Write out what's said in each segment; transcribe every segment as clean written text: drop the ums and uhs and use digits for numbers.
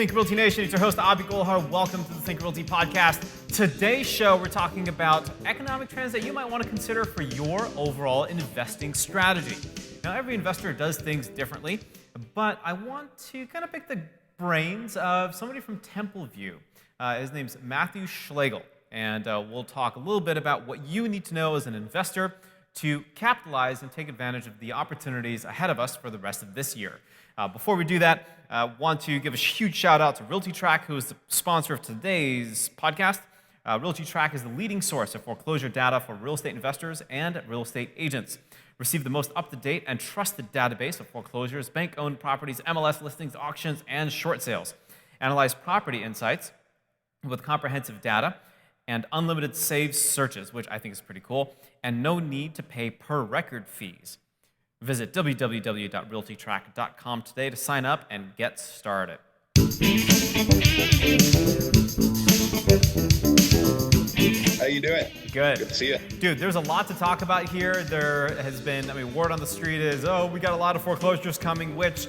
Think Realty Nation, it's your host, Abhi Golhar. Welcome to the Think Realty podcast. Today's show, we're talking about economic trends that you might want to consider for your overall investing strategy. Now, every investor does things differently, but I want to kind of pick the brains of somebody from Templeview. His name's Matthew Schlegel, and we'll talk a little bit about what you need to know as an investor to capitalize and take advantage of the opportunities ahead of us for the rest of this year. Before we do that, I want to give a huge shout out to Realty, who is the sponsor of today's podcast. Realty is the leading source of foreclosure data for real estate investors and real estate agents. Receive the most up-to-date and trusted database of foreclosures, bank-owned properties, MLS listings, auctions, and short sales. Analyze property insights with comprehensive data and unlimited saved searches, which I think is pretty cool, and no need to pay per record fees. Visit www.realtytrack.com today to sign up and get started. How you doing? Good. Good to see you. Dude, there's a lot to talk about here. There has been, word on the street is, we got a lot of foreclosures coming, which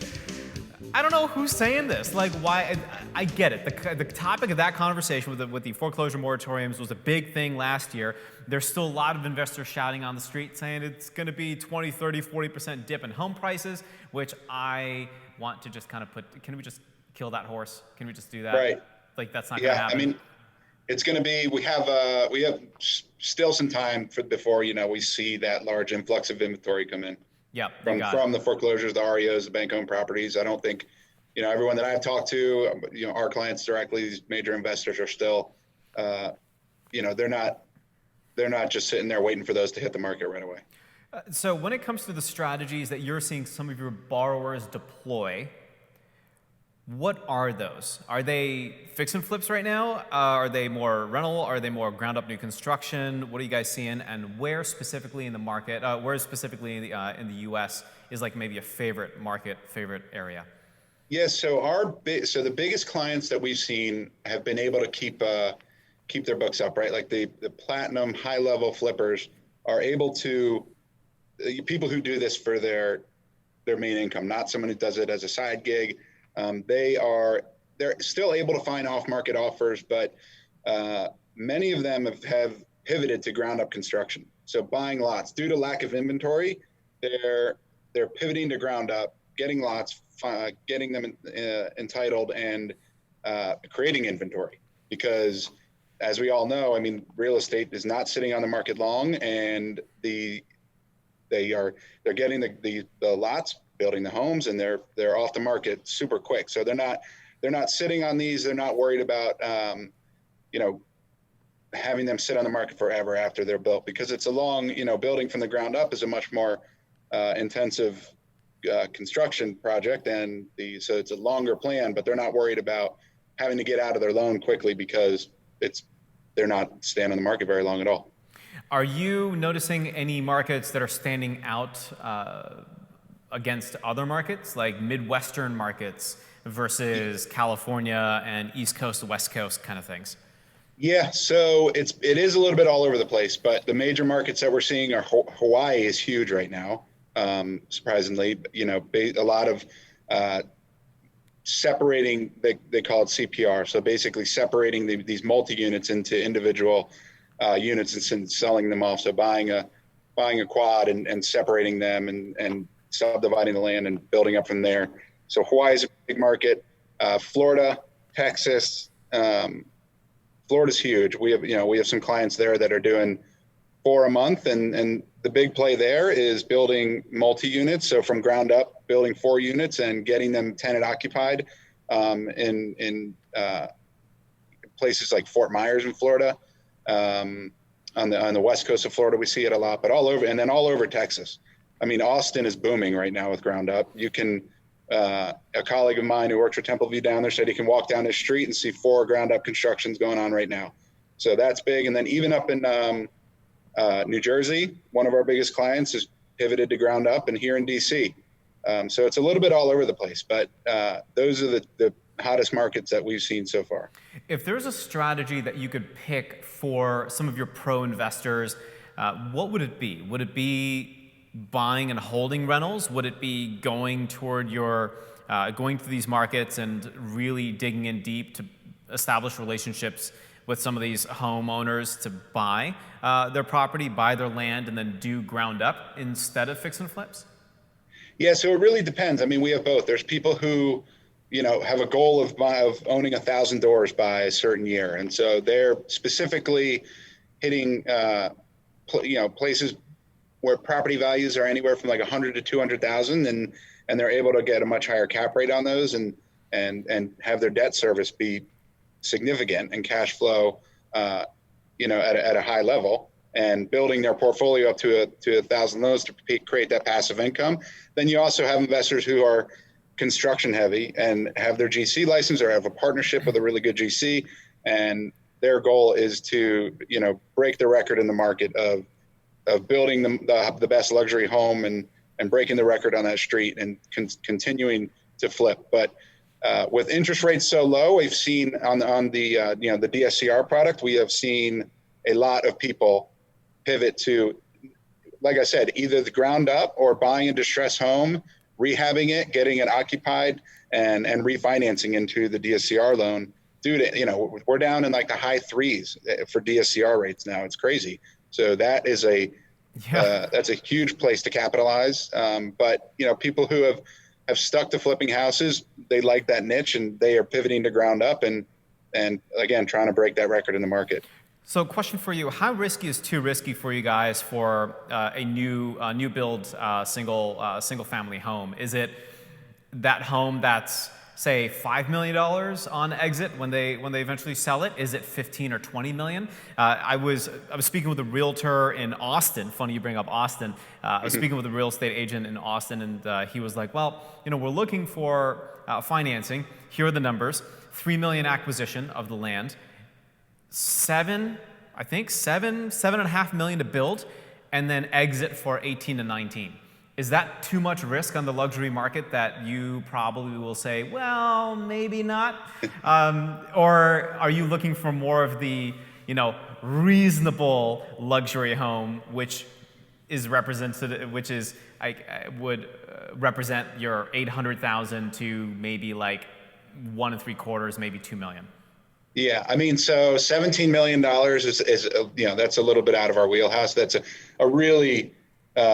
I don't know who's saying this. Like, why? I get it. The topic of that conversation with the foreclosure moratoriums was a big thing last year. There's still a lot of investors shouting on the street saying it's going to be 20, 30, 40% dip in home prices, which I want to just kind of can we just kill that horse? Can we just do that? Right. Like, that's not going to happen. It's going to be, we have still some time before, we see that large influx of inventory come in. Yeah. From the foreclosures, the REOs, the bank-owned properties. I don't think, everyone that I've talked to, our clients directly, these major investors are still, they're not just sitting there waiting for those to hit the market right away. So when it comes to the strategies that you're seeing some of your borrowers deploy, what are those? Are they fix and flips right now? Are they more rental? Are they more ground up new construction? What are you guys seeing? And where specifically in the market, where specifically in the US is like maybe a favorite area? Yes. So the biggest clients that we've seen have been able to keep their books up, right? Like the platinum high level flippers are able to, people who do this for their main income, not someone who does it as a side gig. They're still able to find off-market offers, but many of them have pivoted to ground-up construction. So buying lots due to lack of inventory, they're pivoting to ground up, getting lots, getting them entitled, and creating inventory. Because as we all know, real estate is not sitting on the market long, and they're getting the lots, building the homes, and they're off the market super quick. So they're not sitting on these. They're not worried about having them sit on the market forever after they're built, because it's a long, building from the ground up is a much more intensive construction project, so it's a longer plan. But they're not worried about having to get out of their loan quickly because they're not staying on the market very long at all. Are you noticing any markets that are standing out against other markets, like Midwestern markets versus California and East Coast, West Coast kind of things? Yeah, so it is a little bit all over the place, but the major markets that we're seeing are Hawaii is huge right now. Surprisingly, a lot of separating, they call it CPR. So basically separating these multi-units into individual units and selling them off. So buying a quad and separating them and subdividing the land and building up from there. So Hawaii is a big market. Florida, Texas, Florida's huge. We have some clients there that are doing 4 a month, and the big play there is building multi-units. So from ground up, building 4 units and getting them tenant occupied in places like Fort Myers in Florida. On the west coast of Florida, we see it a lot, but all over Texas. Austin is booming right now with ground up. You can, a colleague of mine who works for Templeview down there said he can walk down the street and see 4 ground up constructions going on right now. So that's big. And then even up in New Jersey, one of our biggest clients is pivoted to ground up, and here in DC. So it's a little bit all over the place, but those are the hottest markets that we've seen so far. If there's a strategy that you could pick for some of your pro investors, what would it be? Would it be buying and holding rentals? Would it be going toward your going through these markets and really digging in deep to establish relationships with some of these homeowners to buy their property, buy their land, and then do ground up instead of fix and flips? Yeah, so it really depends. I mean, we have both. There's people who, have a goal of owning 1,000 doors by a certain year, and so they're specifically hitting, places where property values are anywhere from like 100 to 200,000, and they're able to get a much higher cap rate on those, and have their debt service be significant and cash flow, at a high level, and building their portfolio up to 1,000 loans to create that passive income. Then you also have investors who are construction heavy and have their GC license or have a partnership with a really good GC, and their goal is to break the record in the market of building the best luxury home and breaking the record on that street and continuing to flip. But with interest rates so low, we've seen on the DSCR product, we have seen a lot of people pivot to, like I said, either the ground up or buying a distressed home, rehabbing it, getting it occupied, and refinancing into the DSCR loan. Dude, we're down in like the high threes for DSCR rates now. It's crazy. So that is that's a huge place to capitalize. But people who have stuck to flipping houses, they like that niche, and they are pivoting to ground up and again trying to break that record in the market. So, question for you: how risky is too risky for you guys for a new build single family home? Is it that home that's, say, $5 million on exit when they eventually sell it? Is it 15 or 20 million? I was speaking with a realtor in Austin. Funny you bring up Austin. I was speaking with a real estate agent in Austin, and he was like, "Well, we're looking for financing. Here are the numbers: 3 million acquisition of the land, seven and a half million to build, and then exit for 18 to 19." Is that too much risk on the luxury market that you probably will say, well, maybe not? Or are you looking for more of the, reasonable luxury home, which is represented, would represent your 800,000 to maybe like 1.75, maybe 2 million? Yeah, I mean, so $17 million is that's a little bit out of our wheelhouse. That's a really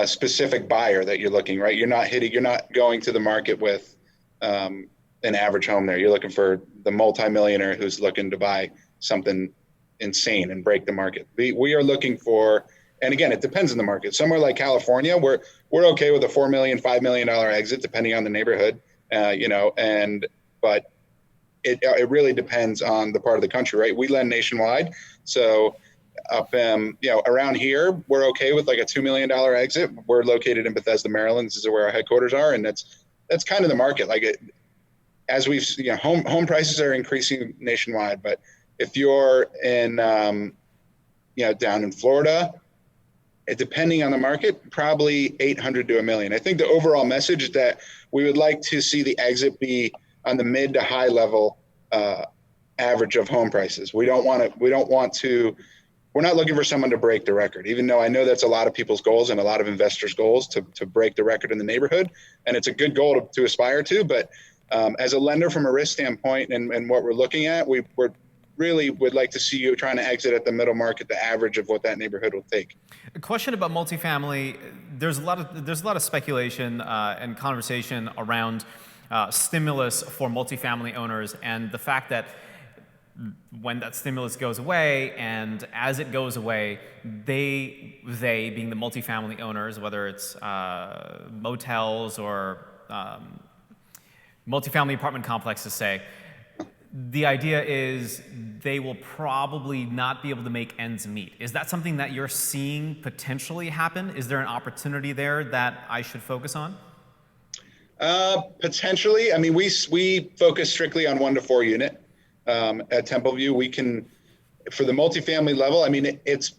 specific buyer that you're looking, right? You're not going to the market with an average home there. You're looking for the multimillionaire who's looking to buy something insane and break the market. We are looking for, and again, it depends on the market. Somewhere like California, we're okay with a $4 million, $5 million exit, depending on the neighborhood, but it really depends on the part of the country, right? We lend nationwide, so up around here we're okay with like a $2 million exit. We're located in Bethesda, Maryland. This is where our headquarters are, and that's kind of the market. As we've home prices are increasing nationwide, but if you're in down in Florida, depending on the market, probably 800 to $1 million. I think the overall message is that we would like to see the exit be on the mid to high level average of home prices. We're not looking for someone to break the record, even though I know that's a lot of people's goals and a lot of investors' goals to break the record in the neighborhood. And it's a good goal to aspire to. But as a lender, from a risk standpoint and what we're looking at, we're really would like to see you trying to exit at the middle market, the average of what that neighborhood will take. A question about multifamily: there's a lot of speculation and conversation around stimulus for multifamily owners, and the fact that when that stimulus goes away, and as it goes away, they being the multifamily owners, whether it's motels or multifamily apartment complexes, say, the idea is they will probably not be able to make ends meet. Is that something that you're seeing potentially happen? Is there an opportunity there that I should focus on? Potentially. I mean, we focus strictly on 1 to 4 unit. At Templeview, we can, for the multifamily level, I mean, it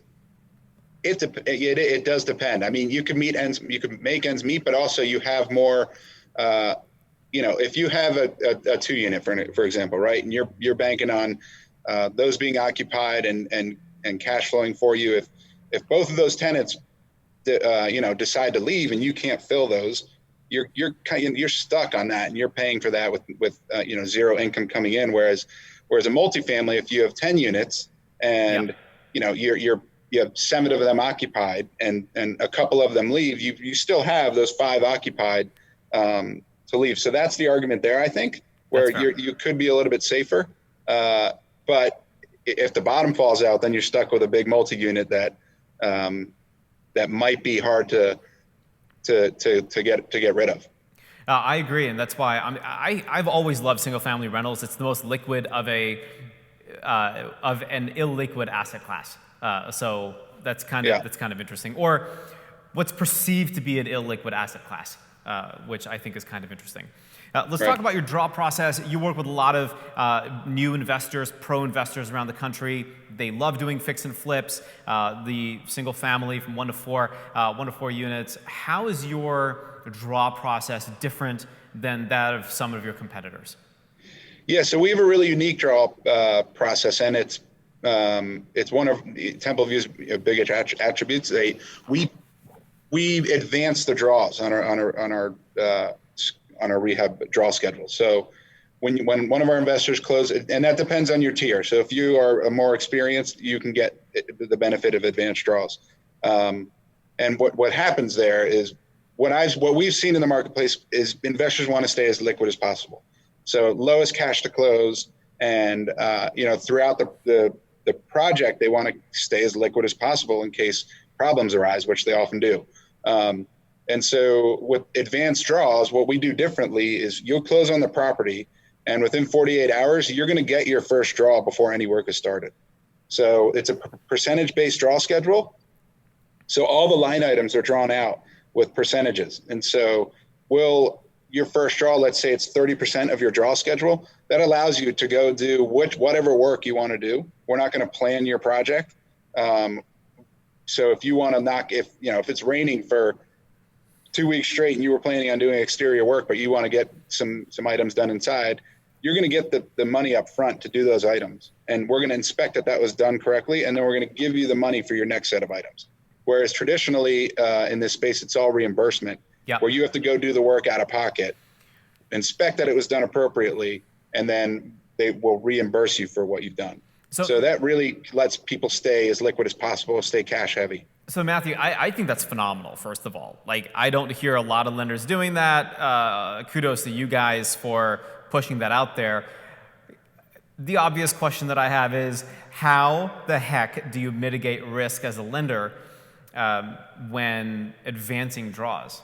does depend. I mean, you can make ends meet, but also you have more, if you have a 2 unit, for example, right, and you're banking on those being occupied and cash flowing for you. If both of those tenants, decide to leave and you can't fill those, you're stuck on that, and you're paying for that with zero income coming in. Whereas a multifamily, if you have 10 units and you have 7 of them occupied and a couple of them leave, you still have those 5 occupied to leave. So that's the argument there, I think, where you could be a little bit safer. But if the bottom falls out, then you're stuck with a big multi-unit that might be hard to get rid of. I agree, and that's why I've always loved single-family rentals. It's the most liquid of an illiquid asset class. So that's kind of interesting, or what's perceived to be an illiquid asset class, which I think is kind of interesting. Let's talk about your draw process. You work with a lot of new investors, pro investors around the country. They love doing fix and flips, the single family from 1 to 4 units. How is your draw process different than that of some of your competitors? Yeah, so we have a really unique draw process, and it's one of Temple View's big attributes. We advance the draws on our rehab draw schedule. So when one of our investors closes, and that depends on your tier. So if you are more experienced, you can get the benefit of advanced draws. And what happens there is what we've seen in the marketplace is investors want to stay as liquid as possible. So lowest cash to close, and throughout the project, they want to stay as liquid as possible in case problems arise, which they often do. And so with advanced draws, what we do differently is you'll close on the property, and within 48 hours, you're going to get your first draw before any work is started. So it's a percentage-based draw schedule. So all the line items are drawn out with percentages. And so your first draw, let's say it's 30% of your draw schedule, that allows you to go do whatever work you want to do. We're not going to plan your project. So if you want to if it's raining for 2 weeks straight and you were planning on doing exterior work, but you want to get some items done inside, you're going to get the money up front to do those items. And we're going to inspect that was done correctly. And then we're going to give you the money for your next set of items. Whereas traditionally in this space, it's all reimbursement, where you have to go do the work out of pocket, inspect that it was done appropriately, and then they will reimburse you for what you've done. So that really lets people stay as liquid as possible, stay cash heavy. So Matthew, I think that's phenomenal, first of all. Like, I don't hear a lot of lenders doing that. Kudos to you guys for pushing that out there. The obvious question that I have is, how the heck do you mitigate risk as a lender when advancing draws?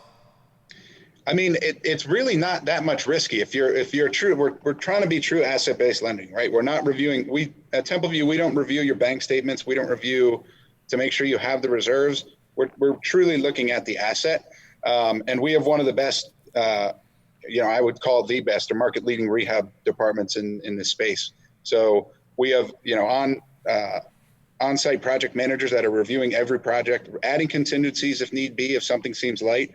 I mean, it's really not that much risky. If you're true, we're trying to be true asset-based lending, right? We're not reviewing. At Templeview, we don't review your bank statements. We don't review to make sure you have the reserves. We're truly looking at the asset, and we have one of the best, I would call the best or market-leading rehab departments in this space. So we have, on-site project managers that are reviewing every project, adding contingencies if need be, if something seems light.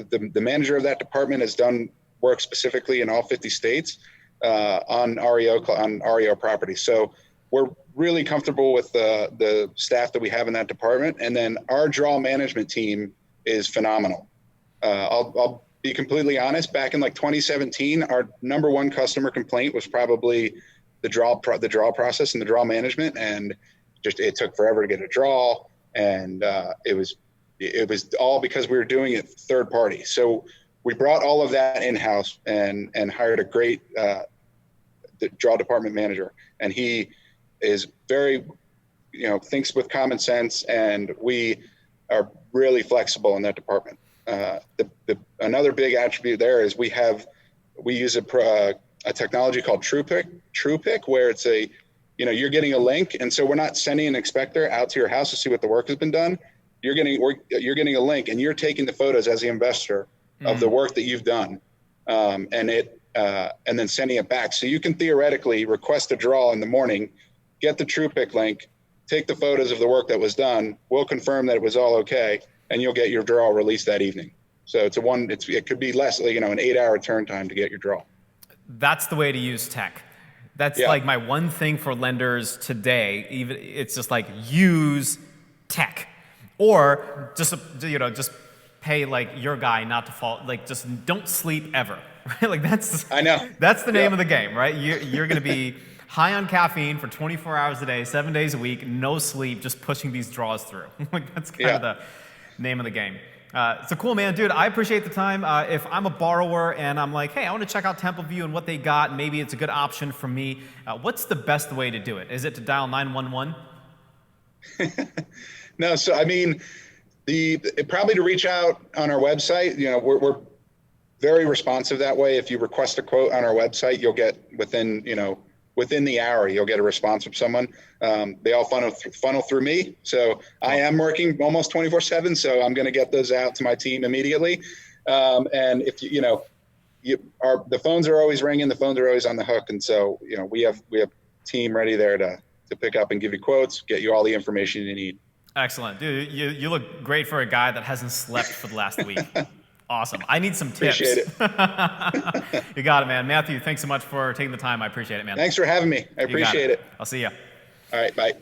The manager of that department has done work specifically in all 50 states on REO properties. So we're really comfortable with the staff that we have in that department. And then our draw management team is phenomenal. I'll be completely honest. Back in 2017, our number one customer complaint was probably the draw process and the draw management, and it took forever to get a draw, and it was all because we were doing it third party. So we brought all of that in-house and hired a great draw department manager. And he is very, thinks with common sense, and we are really flexible in that department. Another big attribute there is we use a technology called TruePick, where it's you're getting a link. And so we're not sending an inspector out to your house to see what the work has been done. You're getting a link, and you're taking the photos as the investor of the work that you've done, and then sending it back. So you can theoretically request a draw in the morning, get the TruePick link, take the photos of the work that was done. We'll confirm that it was all okay, and you'll get your draw released that evening. So it could be less, an 8-hour turn time to get your draw. That's the way to use tech. That's my one thing for lenders today. It's just use tech. Or just pay like your guy not to fall, like just don't sleep ever, right? Like I know. that's the name Yep. of the game, right? You're going to be high on caffeine for 24 hours a day, 7 days a week, no sleep, just pushing these draws through. Like that's kind of Yeah. the name of the game. So cool, man, dude. I appreciate the time. If I'm a borrower and I'm like, hey, I want to check out Templeview and what they got, maybe it's a good option for me. What's the best way to do it? Is it to dial 911? No, so I mean, probably to reach out on our website. We're very responsive that way. If you request a quote on our website, you'll get within the hour, you'll get a response from someone. They all funnel through me. So I am working almost 24/7. So I'm going to get those out to my team immediately. And if the phones are always ringing, the phones are always on the hook. And so, we have team ready there to pick up and give you quotes, get you all the information you need. Excellent. Dude, you look great for a guy that hasn't slept for the last week. Awesome. I need some tips. Appreciate it. You got it, man. Matthew, thanks so much for taking the time. I appreciate it, man. Thanks for having me. I appreciate it. I'll see you. All right. Bye.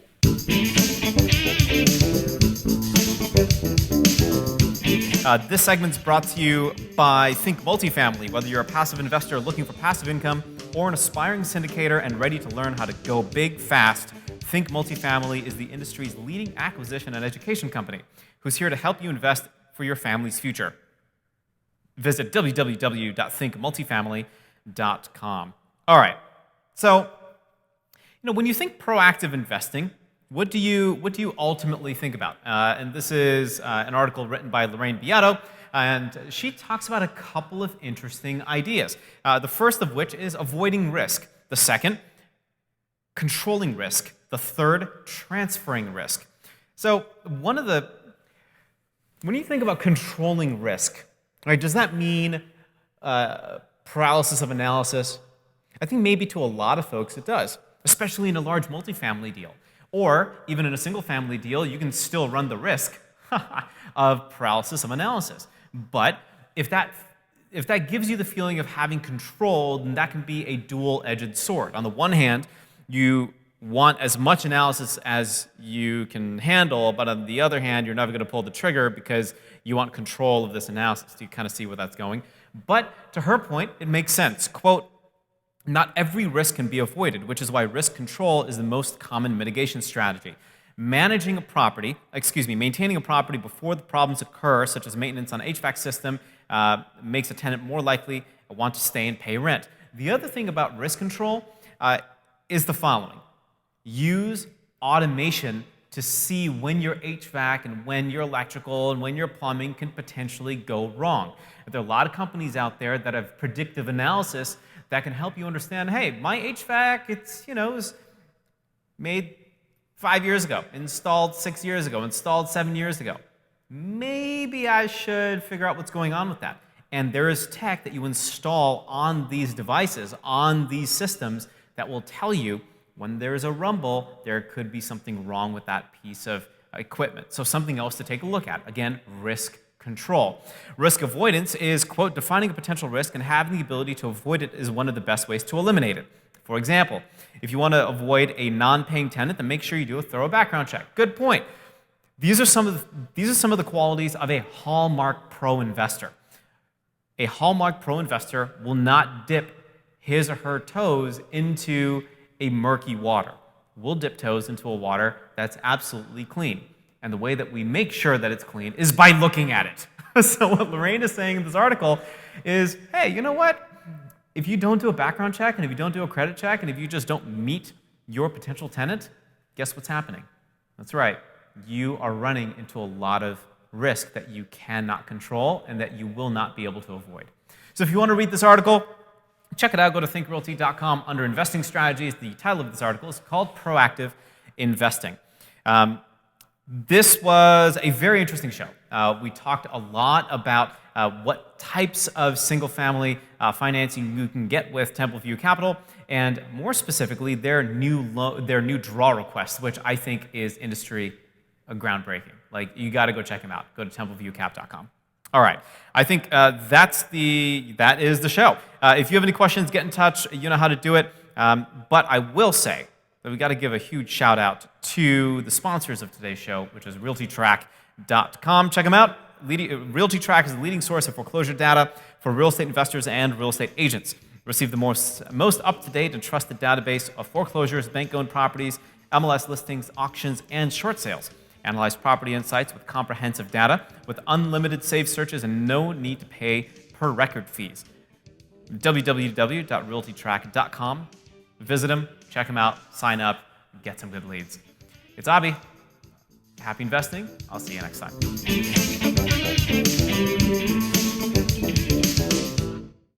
This segment's brought to you by Think Multifamily. Whether you're a passive investor looking for passive income or an aspiring syndicator and ready to learn how to go big fast, Think Multifamily is the industry's leading acquisition and education company who's here to help you invest for your family's future. Visit www.thinkmultifamily.com. All right. So, when you think proactive investing, what do you ultimately think about? And this is an article written by Lorraine Beato, and she talks about a couple of interesting ideas. The first of which is avoiding risk. The second, controlling risk. The third, transferring risk. So when you think about controlling risk, right, does that mean paralysis of analysis? I think maybe to a lot of folks it does, especially in a large multifamily deal. Or even in a single family deal, you can still run the risk of paralysis of analysis. But if that gives you the feeling of having control, then that can be a dual-edged sword. On the one hand, you want as much analysis as you can handle, but on the other hand, you're never going to pull the trigger because you want control of this analysis. You kind of see where that's going. But to her point, it makes sense. Quote, "Not every risk can be avoided, which is why risk control is the most common mitigation strategy. Maintaining a property before the problems occur, such as maintenance on HVAC system, makes a tenant more likely to want to stay and pay rent." The other thing about risk control is the following. Use automation to see when your HVAC and when your electrical and when your plumbing can potentially go wrong. There are a lot of companies out there that have predictive analysis that can help you understand, hey, my HVAC, it was made 5 years ago, installed 6 years ago, installed 7 years ago. Maybe I should figure out what's going on with that. And there is tech that you install on these devices, on these systems, that will tell you when there's a rumble, there could be something wrong with that piece of equipment. So something else to take a look at. Again, risk control. Risk avoidance is, quote, "Defining a potential risk and having the ability to avoid it is one of the best ways to eliminate it." For example, if you want to avoid a non-paying tenant, then make sure you do a thorough background check. Good point. These are some of the qualities of a Hallmark Pro investor. A Hallmark Pro investor will not dip his or her toes into a murky water. We'll dip toes into a water that's absolutely clean. And the way that we make sure that it's clean is by looking at it. So what Lorraine is saying in this article is, hey, you know what? If you don't do a background check, and if you don't do a credit check, and if you just don't meet your potential tenant, guess what's happening? That's right. You are running into a lot of risk that you cannot control and that you will not be able to avoid. So if you want to read this article, check it out. Go to thinkrealty.com under investing strategies. The title of this article is called Proactive Investing. This was a very interesting show. We talked a lot about what types of single-family financing you can get with Templeview Capital, and more specifically, their new draw request, which I think is industry groundbreaking. Like, you got to go check them out. Go to templeviewcap.com. All right, I think that is the show. If you have any questions, get in touch. You know how to do it. But I will say that we got to give a huge shout out to the sponsors of today's show, which is realtytrack.com. Check them out. Realty Track is the leading source of foreclosure data for real estate investors and real estate agents. Receive the most up-to-date and trusted database of foreclosures, bank-owned properties, MLS listings, auctions, and short sales. Analyze property insights with comprehensive data, with unlimited saved searches and no need to pay per record fees. www.realtytrack.com. Visit them, check them out, sign up, get some good leads. It's Avi. Happy investing. I'll see you next time.